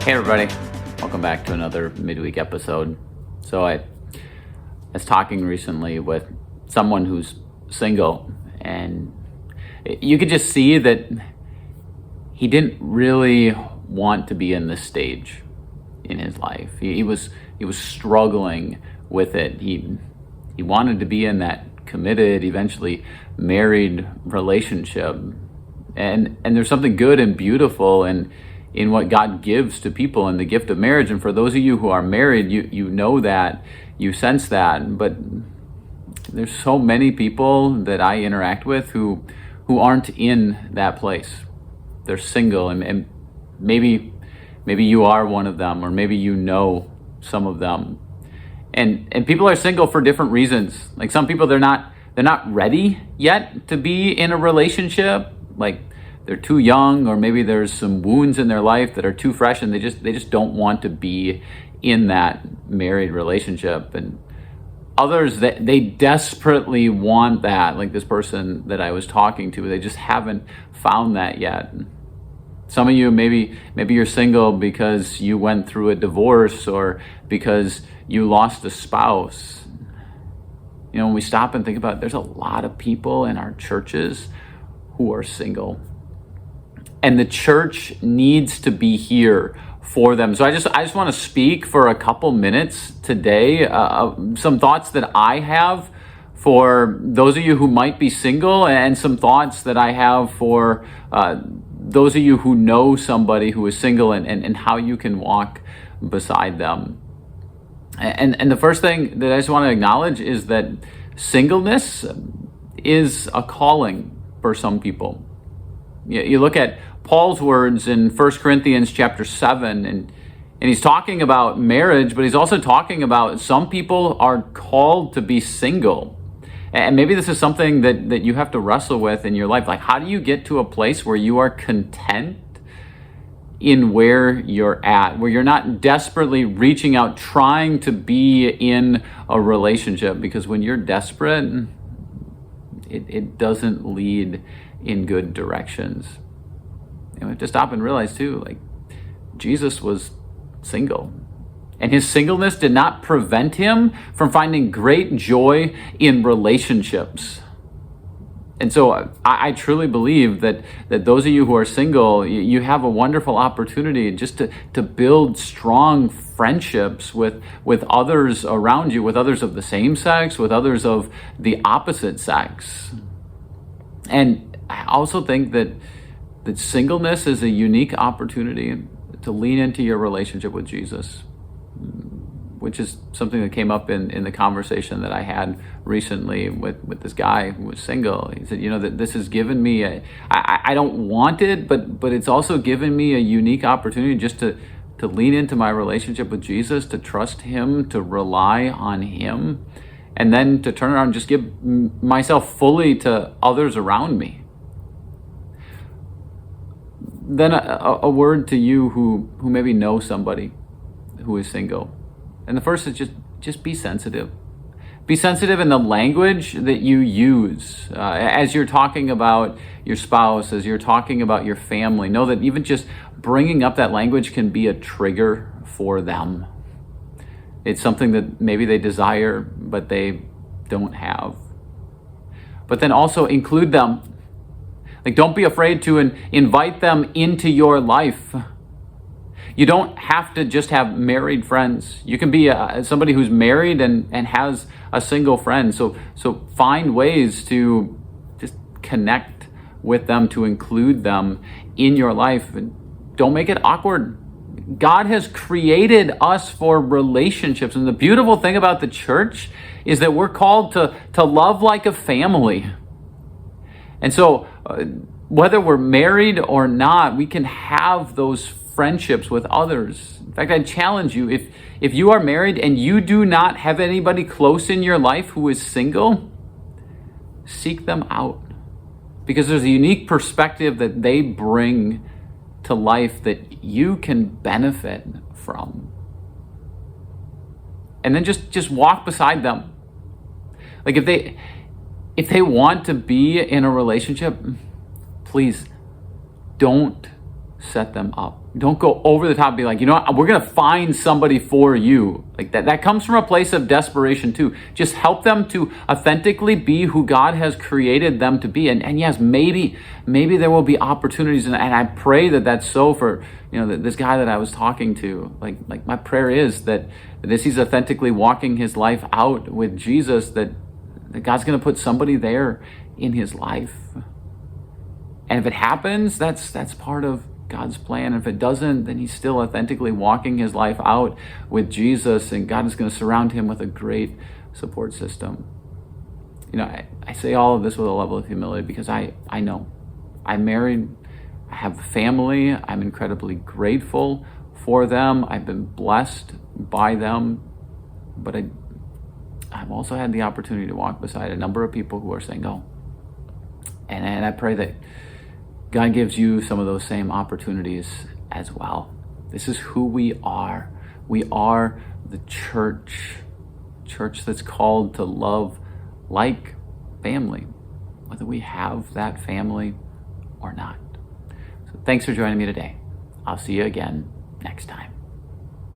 Hey everybody, welcome back to another midweek episode. So I was talking recently with someone who's single, and you could just see that he didn't really want to be in this stage in his life. He was struggling with it. He wanted to be in that committed, eventually married relationship. And there's something good and beautiful in what God gives to people and the gift of marriage. And for those of you who are married, you know that, you sense that. But there's so many people that I interact with who aren't in that place. They're single, and maybe you are one of them, or maybe you know some of them. And people are single for different reasons. Like some people, they're not ready yet to be in a relationship. Like they're too young, or maybe there's some wounds in their life that are too fresh, and they just don't want to be in that married relationship. And others, that they desperately want that, like this person that I was talking to, they just haven't found that yet. Some of you, maybe you're single because you went through a divorce, or because you lost a spouse. You know, when we stop and think about it, there's a lot of people in our churches who are single. And the church needs to be here for them. So I just want to speak for a couple minutes today, some thoughts that I have for those of you who might be single, and some thoughts that I have for those of you who know somebody who is single, and how you can walk beside them. And the first thing that I just want to acknowledge is that singleness is a calling for some people. You look at Paul's words in 1 Corinthians chapter 7, and he's talking about marriage, but he's also talking about some people are called to be single. And maybe this is something that you have to wrestle with in your life. Like, how do you get to a place where you are content in where you're at, where you're not desperately reaching out, trying to be in a relationship? Because when you're desperate, it doesn't lead in good directions. And we have to stop and realize too, like, Jesus was single, and his singleness did not prevent him from finding great joy in relationships. And so I truly believe that those of you who are single, you have a wonderful opportunity just to build strong friendships with others around you, with others of the same sex, with others of the opposite sex. And I also think that singleness is a unique opportunity to lean into your relationship with Jesus, which is something that came up in the conversation that I had recently with this guy who was single. He said, that this has given me I don't want it, but it's also given me a unique opportunity just to lean into my relationship with Jesus, to trust him, to rely on him, and then to turn around and just give myself fully to others around me. Then a word to you who maybe know somebody who is single. And the first is just be sensitive. Be sensitive in the language that you use. As you're talking about your spouse, as you're talking about your family, know that even just bringing up that language can be a trigger for them. It's something that maybe they desire, but they don't have. But then also include them. Like, don't be afraid to invite them into your life. You don't have to just have married friends. You can be somebody who's married and has a single friend. So find ways to just connect with them, to include them in your life. And don't make it awkward. God has created us for relationships. And the beautiful thing about the church is that we're called to love like a family. And so whether we're married or not, we can have those friendships with others. In fact, I challenge you, if you are married and you do not have anybody close in your life who is single, seek them out. Because there's a unique perspective that they bring to life that you can benefit from. And then just walk beside them. Like if they want to be in a relationship, please don't set them up. Don't go over the top and be like, we're going to find somebody for you. Like that comes from a place of desperation too. Just help them to authentically be who God has created them to be. And yes, maybe there will be opportunities. And I pray that that's so for, this guy that I was talking to. Like my prayer is that as he's authentically walking his life out with Jesus, that God's going to put somebody there in his life. And if it happens, that's part of God's plan. If it doesn't, then he's still authentically walking his life out with Jesus, and God is going to surround him with a great support system. I say all of this with a level of humility because I know. I'm married, I have a family, I'm incredibly grateful for them, I've been blessed by them, but I've also had the opportunity to walk beside a number of people who are single. And I pray that God gives you some of those same opportunities as well. This is who we are. We are the church that's called to love like family, whether we have that family or not. So thanks for joining me today. I'll see you again next time.